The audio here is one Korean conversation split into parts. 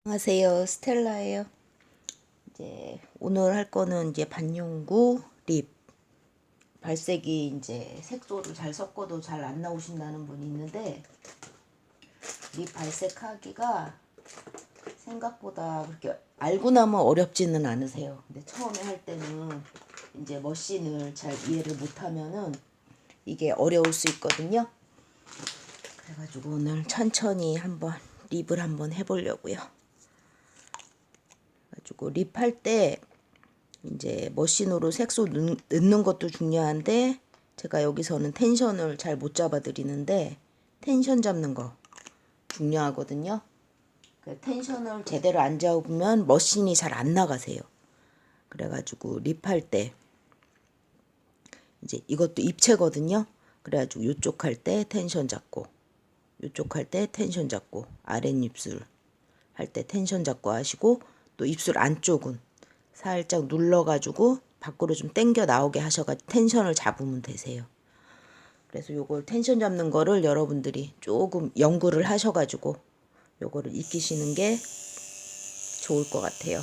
안녕하세요, 스텔라예요. 이제 오늘 할 거는 이제 반영구 립 발색이 이제 색소를 잘 섞어도 잘 안 나오신다는 분이 있는데, 립 발색하기가 생각보다 그렇게 알고 나면 어렵지는 않으세요. 근데 처음에 할 때는 이제 머신을 잘 이해를 못하면은 이게 어려울 수 있거든요. 그래가지고 오늘 천천히 한번 립을 한번 해보려고요. 가지고 립 할 때 이제 머신으로 색소 넣는 것도 중요한데, 제가 여기서는 텐션을 잘 못 잡아 드리는데 텐션 잡는 거 중요하거든요. 텐션을 제대로 안 잡으면 머신이 잘 안 나가세요. 그래가지고 립 할 때 이제 이것도 입체거든요. 그래가지고 이쪽 할 때 텐션 잡고, 이쪽 할 때 텐션 잡고, 아랫입술 할 때 텐션 잡고 하시고, 또 입술 안쪽은 살짝 눌러가지고 밖으로 좀 당겨 나오게 하셔가지고 텐션을 잡으면 되세요. 그래서 요걸 텐션 잡는 거를 여러분들이 조금 연구를 하셔가지고 요거를 익히시는 게 좋을 것 같아요.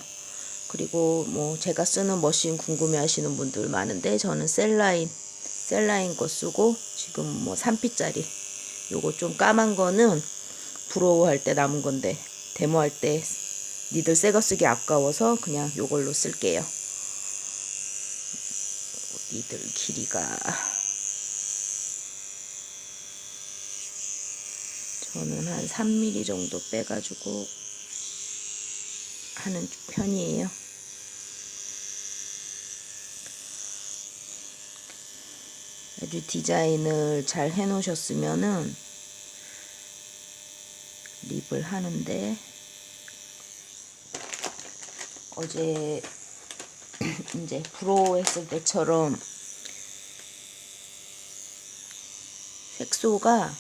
그리고 뭐 제가 쓰는 머신 궁금해 하시는 분들 많은데, 저는 셀라인 거 쓰고, 지금 뭐 3P짜리 요거 좀 까만 거는 브로우 할 때 남은 건데, 데모할 때 니들 새거 쓰기 아까워서 그냥 요걸로 쓸게요. 니들 길이가 저는 한 3mm 정도 빼가지고 하는 편이에요. 아주 디자인을 잘 해놓으셨으면은 립을 하는데, 어제 이제 브로우 했을 때처럼 색소가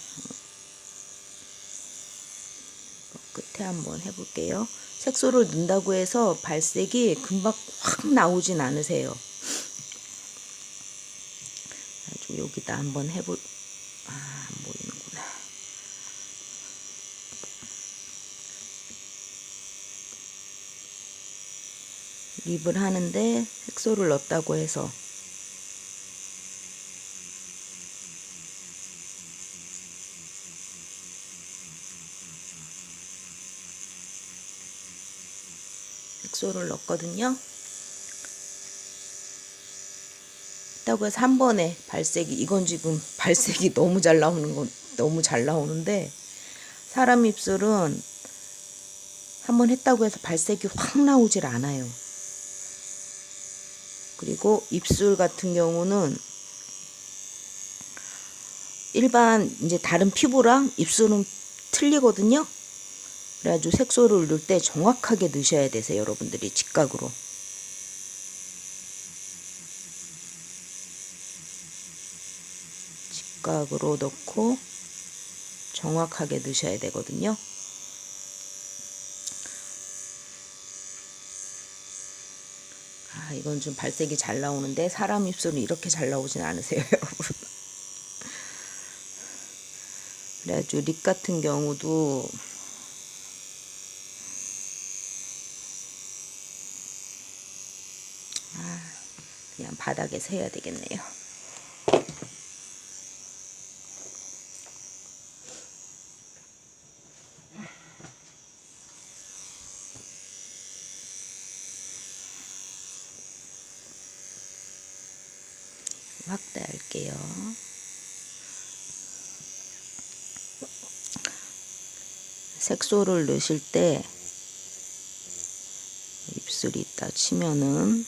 끝에 한번 해볼게요. 색소를 넣는다고 해서 발색이 금방 확 나오진 않으세요. 아주 여기다 한번 안 보이는구나. 립을 하는데 색소를 넣었다고 해서 색소를 넣었거든요. 했다고 해서 한 번에 발색이, 이건 지금 발색이 너무 잘 나오는데, 사람 입술은 한 번 했다고 해서 발색이 확 나오질 않아요. 그리고 입술 같은 경우는 일반 이제 다른 피부랑 입술은 틀리거든요. 그래가지고 색소를 넣을 때 정확하게 넣으셔야 되세요, 여러분들이 직각으로. 직각으로 넣고 정확하게 넣으셔야 되거든요. 이건 좀 발색이 잘 나오는데, 사람 입술은 이렇게 잘 나오진 않으세요, 여러분. 그래가지고 립 같은 경우도 그냥 바닥에서 해야 되겠네요. 확대할게요. 색소를 넣으실 때 입술이 있다 치면은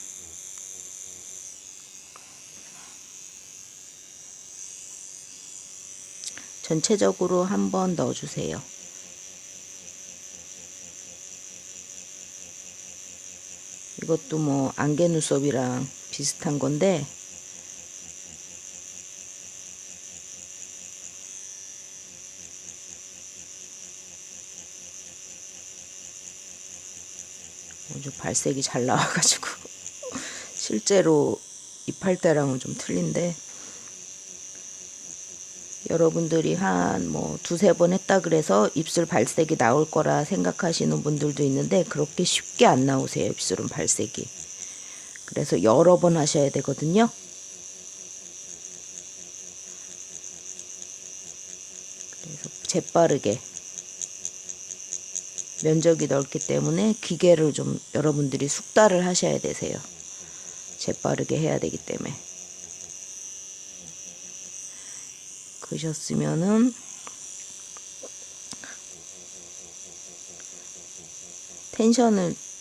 전체적으로 한번 넣어주세요. 이것도 뭐 안개 눈썹이랑 비슷한 건데, 아주 발색이 잘 나와가지고 실제로 입할 때랑은 좀 틀린데, 여러분들이 한 뭐 두세 번 했다 그래서 입술 발색이 나올 거라 생각하시는 분들도 있는데 그렇게 쉽게 안 나오세요. 입술은 발색이. 그래서 여러 번 하셔야 되거든요. 그래서 재빠르게, 면적이 넓기 때문에 기계를 좀 여러분들이 숙달을 하셔야 되세요. 재빠르게 해야 되기 때문에. 그러셨으면은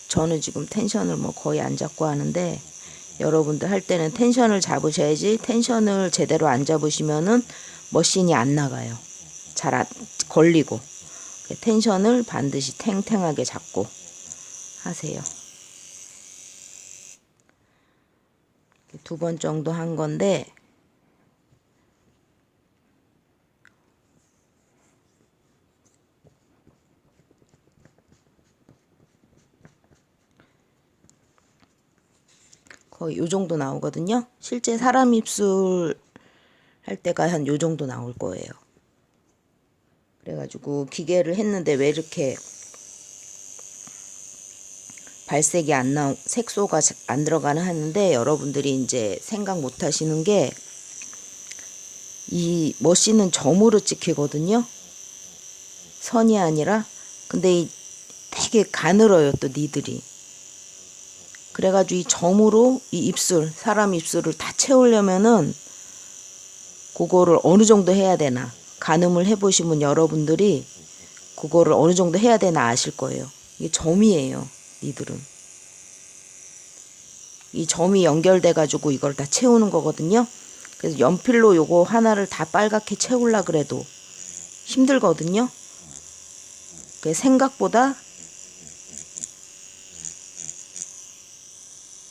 저는 지금 텐션을 뭐 거의 안 잡고 하는데, 여러분들 할 때는 텐션을 잡으셔야지. 텐션을 제대로 안 잡으시면은 머신이 안 나가요. 잘 걸리고. 텐션을 반드시 탱탱하게 잡고 하세요. 두 번 정도 한 건데, 거의 요 정도 나오거든요. 실제 사람 입술 할 때가 한 요 정도 나올 거예요. 그래가지고 기계를 했는데 왜 이렇게 발색이 안 색소가 안 들어가나 하는데, 여러분들이 이제 생각 못 하시는 게, 이 머신은 점으로 찍히거든요. 선이 아니라. 근데 되게 가늘어요, 또 니들이. 그래가지고 이 점으로 이 입술, 사람 입술을 다 채우려면은 그거를 어느 정도 해야 되나, 가늠을 해보시면 여러분들이 그거를 어느 정도 해야 되나 아실 거예요. 이게 점이에요, 니들은. 이 점이 연결돼 가지고 이걸 다 채우는 거거든요. 그래서 연필로 요거 하나를 다 빨갛게 채우려 그래도 힘들거든요. 생각보다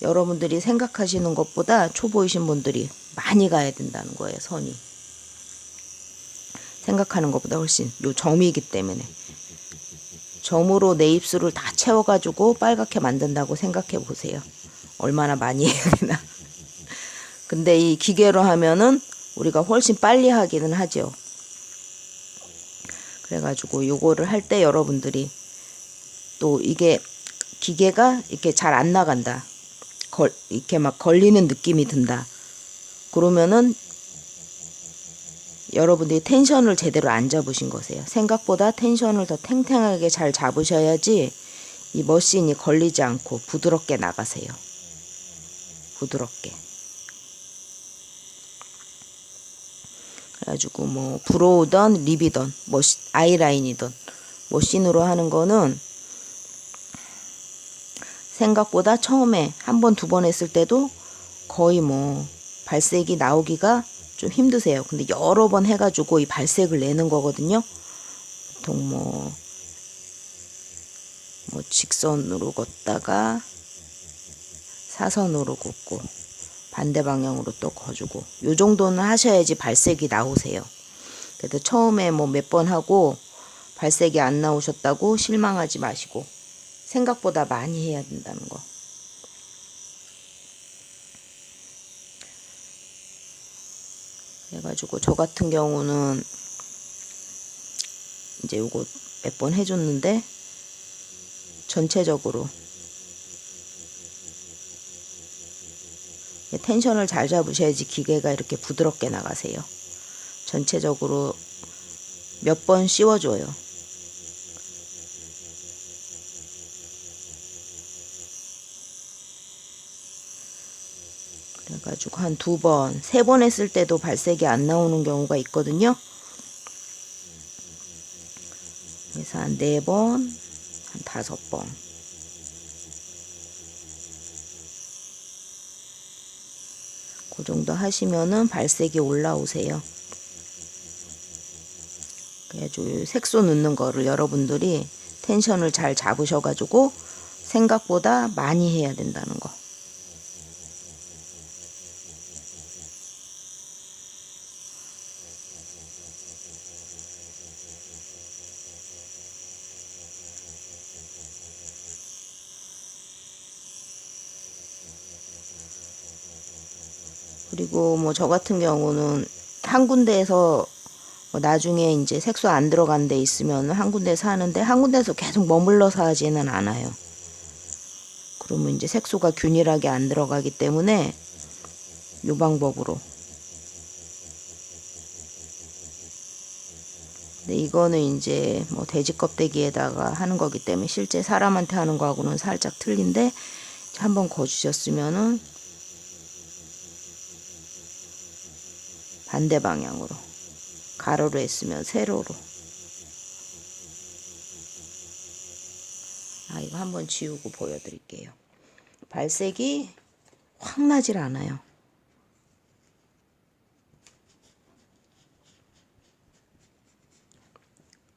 여러분들이 생각하시는 것보다 초보이신 분들이 많이 가야 된다는 거예요, 선이. 생각하는 것보다 훨씬. 요 점이기 때문에. 점으로 내 입술을 다 채워가지고 빨갛게 만든다고 생각해 보세요. 얼마나 많이 해야 되나. 근데 이 기계로 하면은 우리가 훨씬 빨리 하기는 하죠. 그래가지고 요거를 할 때 여러분들이 또 이게 기계가 이렇게 잘 안 나간다. 이렇게 막 걸리는 느낌이 든다. 그러면은 여러분들이 텐션을 제대로 안 잡으신 거세요. 생각보다 텐션을 더 탱탱하게 잘 잡으셔야지 이 머신이 걸리지 않고 부드럽게 나가세요. 부드럽게. 그래가지고 뭐 브로우든 립이든 아이라인이든 머신으로 하는 거는 생각보다 처음에 한 번, 두 번 했을 때도 거의 뭐 발색이 나오기가 좀 힘드세요. 근데 여러 번 해가지고 이 발색을 내는 거거든요. 보통 뭐 직선으로 걷다가 사선으로 걷고 반대 방향으로 또 거주고, 요 정도는 하셔야지 발색이 나오세요. 그래도 처음에 뭐 몇 번 하고 발색이 안 나오셨다고 실망하지 마시고, 생각보다 많이 해야 된다는 거. 그래가지고 저 같은 경우는 이제 요거 몇 번 해줬는데, 전체적으로 텐션을 잘 잡으셔야지 기계가 이렇게 부드럽게 나가세요. 전체적으로 몇 번 씌워줘요. 그래가지고 한 두 번, 세 번 했을 때도 발색이 안 나오는 경우가 있거든요. 그래서 한 네 번, 한 다섯 번. 그 정도 하시면은 발색이 올라오세요. 그래가지고 색소 넣는 거를 여러분들이 텐션을 잘 잡으셔가지고 생각보다 많이 해야 된다는 거. 그리고 뭐 저 같은 경우는 한 군데에서 나중에 이제 색소 안 들어간 데 있으면 한 군데서 하는데 한 군데서 계속 머물러서 하지는 않아요. 그러면 이제 색소가 균일하게 안 들어가기 때문에 이 방법으로. 근데 이거는 이제 뭐 돼지 껍데기에다가 하는 거기 때문에 실제 사람한테 하는 거하고는 살짝 틀린데, 한번 거주셨으면은 반대 방향으로, 가로로 했으면 세로로. 이거 한번 지우고 보여드릴게요. 발색이 확 나질 않아요.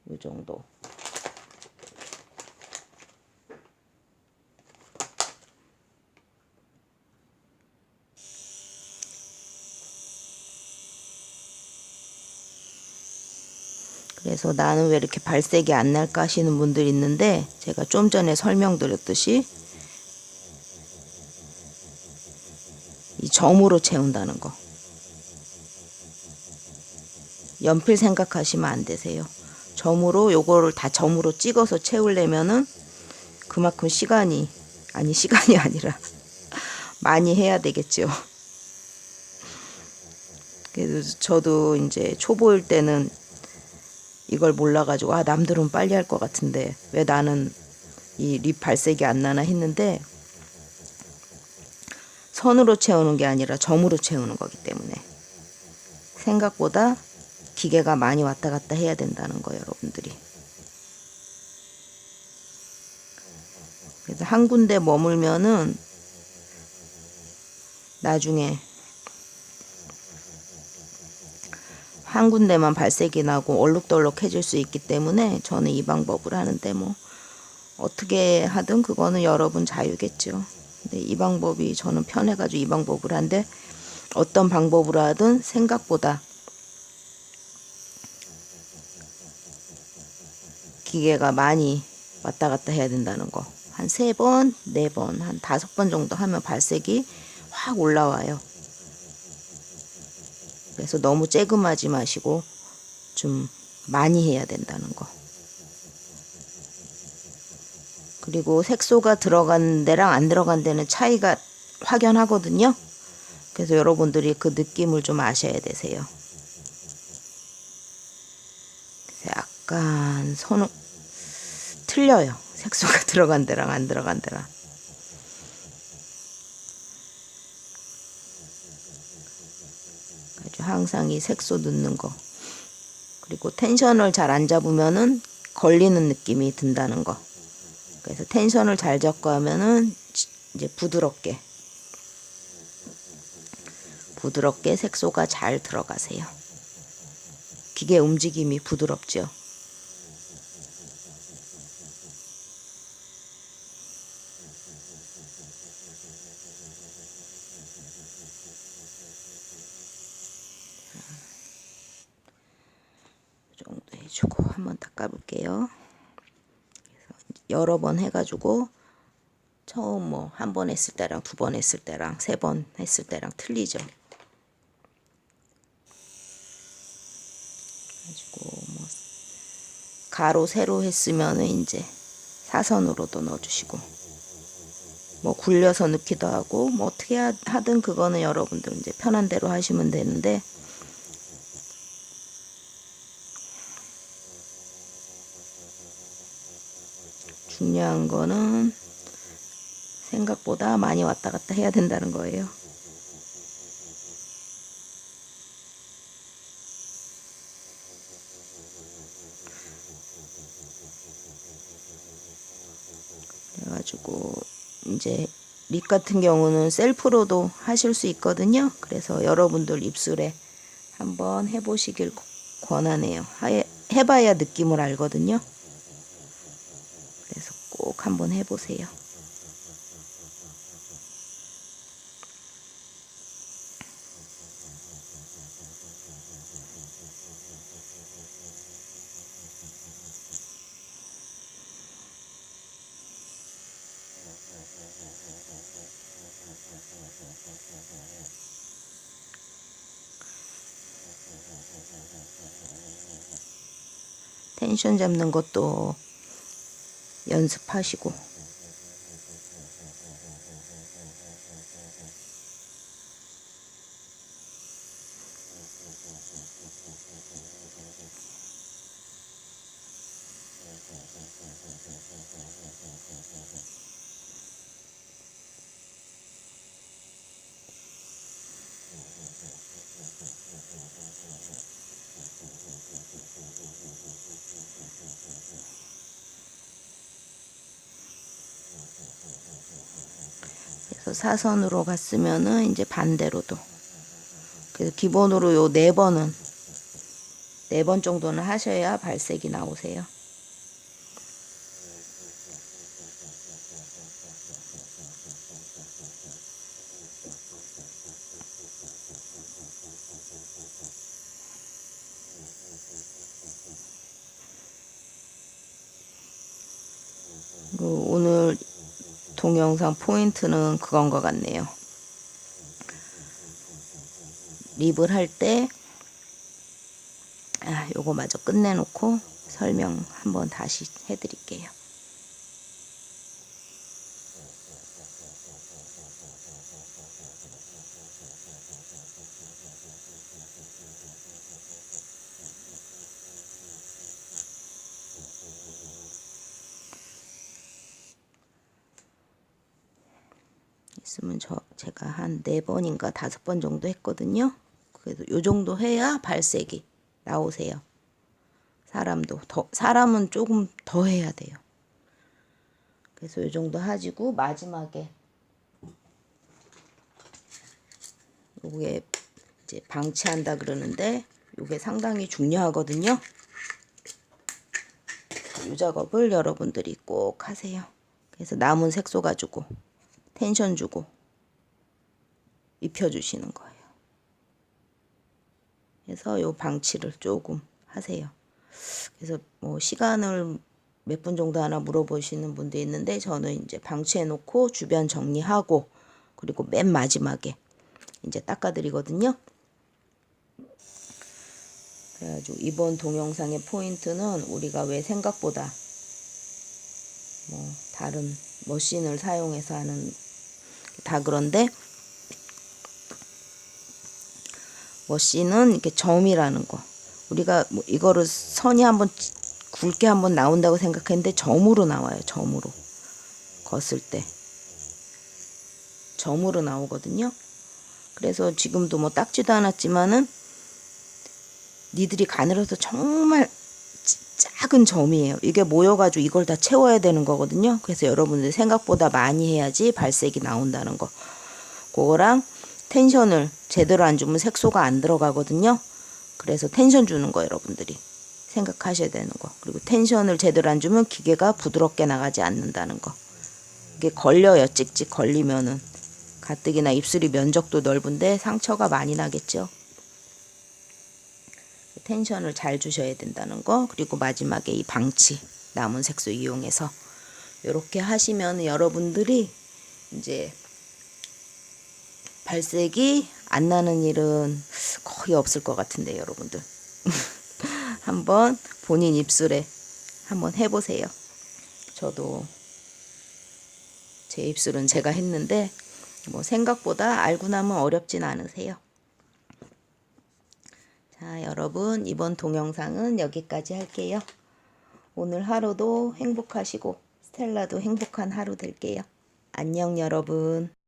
이 정도. 그래서 나는 왜 이렇게 발색이 안 날까 하시는 분들이 있는데, 제가 좀 전에 설명드렸듯이 이 점으로 채운다는 거. 연필 생각하시면 안 되세요. 점으로, 요거를 다 점으로 찍어서 채우려면은 그만큼 시간이 아니라 많이 해야 되겠죠. 그래서 저도 이제 초보일 때는 이걸 몰라가지고 남들은 빨리 할 것 같은데 왜 나는 이 립 발색이 안 나나 했는데, 선으로 채우는 게 아니라 점으로 채우는 거기 때문에 생각보다 기계가 많이 왔다 갔다 해야 된다는 거예요, 여러분들이. 그래서 한 군데 머물면은 나중에 한 군데만 발색이 나고 얼룩덜룩해질 수 있기 때문에 저는 이 방법을 하는데, 뭐 어떻게 하든 그거는 여러분 자유겠죠. 근데 이 방법이 저는 편해가지고 이 방법을 하는데, 어떤 방법으로 하든 생각보다 기계가 많이 왔다 갔다 해야 된다는 거. 한 3번, 4번, 한 5번 정도 하면 발색이 확 올라와요. 그래서 너무 째금하지 마시고 좀 많이 해야 된다는 거. 그리고 색소가 들어간 데랑 안 들어간 데는 차이가 확연하거든요. 그래서 여러분들이 그 느낌을 좀 아셔야 되세요. 약간 틀려요. 색소가 들어간 데랑 안 들어간 데랑. 항상 이 색소 넣는 거. 그리고 텐션을 잘 안 잡으면은 걸리는 느낌이 든다는 거. 그래서 텐션을 잘 잡고 하면은 이제 부드럽게 색소가 잘 들어가세요. 기계 움직임이 부드럽죠. 이 정도 해주고 한번 닦아볼게요. 여러 번 해가지고 처음 뭐 한 번 했을 때랑 2번 했을 때랑 3번 했을 때랑 틀리죠. 가지고 뭐 가로 세로 했으면은 이제 사선으로도 넣어주시고, 뭐 굴려서 넣기도 하고, 뭐 어떻게 하든 그거는 여러분들 이제 편한 대로 하시면 되는데, 중요한 거는 생각보다 많이 왔다 갔다 해야 된다는 거예요. 그래가지고 이제 립 같은 경우는 셀프로도 하실 수 있거든요. 그래서 여러분들 입술에 한번 해보시길 권하네요. 해봐야 느낌을 알거든요. 그래서 꼭 한번 해보세요. 텐션 잡는 것도 연습하시고. 그래서 사선으로 갔으면은 이제 반대로도. 그래서 기본으로 요 4번은 4번 정도는 하셔야 발색이 나오세요. 오늘 동영상 포인트는 그건 것 같네요. 립을 할 때 요거 마저 끝내놓고 설명 한번 다시 해드릴게요. 있으면 제가 한 4번인가 5번 정도 했거든요. 그래도 요 정도 해야 발색이 나오세요. 사람은 조금 더 해야 돼요. 그래서 요 정도 하시고 마지막에 요게 이제 방치한다 그러는데 요게 상당히 중요하거든요. 이 작업을 여러분들이 꼭 하세요. 그래서 남은 색소 가지고 텐션 주고 입혀주시는 거예요. 그래서 요 방치를 조금 하세요. 그래서 뭐 시간을 몇 분 정도 하나 물어보시는 분도 있는데 저는 이제 방치해 놓고 주변 정리하고 그리고 맨 마지막에 이제 닦아드리거든요. 그래가지고 이번 동영상의 포인트는 우리가 왜 생각보다 뭐 다른 머신을 사용해서 하는 다 그런데 머신은 이렇게 점이라는 거. 우리가 뭐 이거를 선이 한번 굵게 한번 나온다고 생각했는데 점으로 나와요. 점으로 걷을 때 점으로 나오거든요. 그래서 지금도 뭐 닦지도 않았지만은 니들이 가늘어서 정말 작은 점이에요. 이게 모여가지고 이걸 다 채워야 되는 거거든요. 그래서 여러분들 생각보다 많이 해야지 발색이 나온다는 거. 그거랑 텐션을 제대로 안 주면 색소가 안 들어가거든요. 그래서 텐션 주는 거 여러분들이 생각하셔야 되는 거. 그리고 텐션을 제대로 안 주면 기계가 부드럽게 나가지 않는다는 거. 이게 걸려요. 찍찍 걸리면은 가뜩이나 입술이 면적도 넓은데 상처가 많이 나겠죠. 텐션을 잘 주셔야 된다는 거. 그리고 마지막에 이 방치 남은 색소 이용해서 이렇게 하시면 여러분들이 이제 발색이 안 나는 일은 거의 없을 것 같은데 여러분들 한번 본인 입술에 한번 해보세요. 저도 제 입술은 제가 했는데 뭐 생각보다 알고 나면 어렵진 않으세요. 자, 여러분 이번 동영상은 여기까지 할게요. 오늘 하루도 행복하시고 스텔라도 행복한 하루 될게요. 안녕 여러분.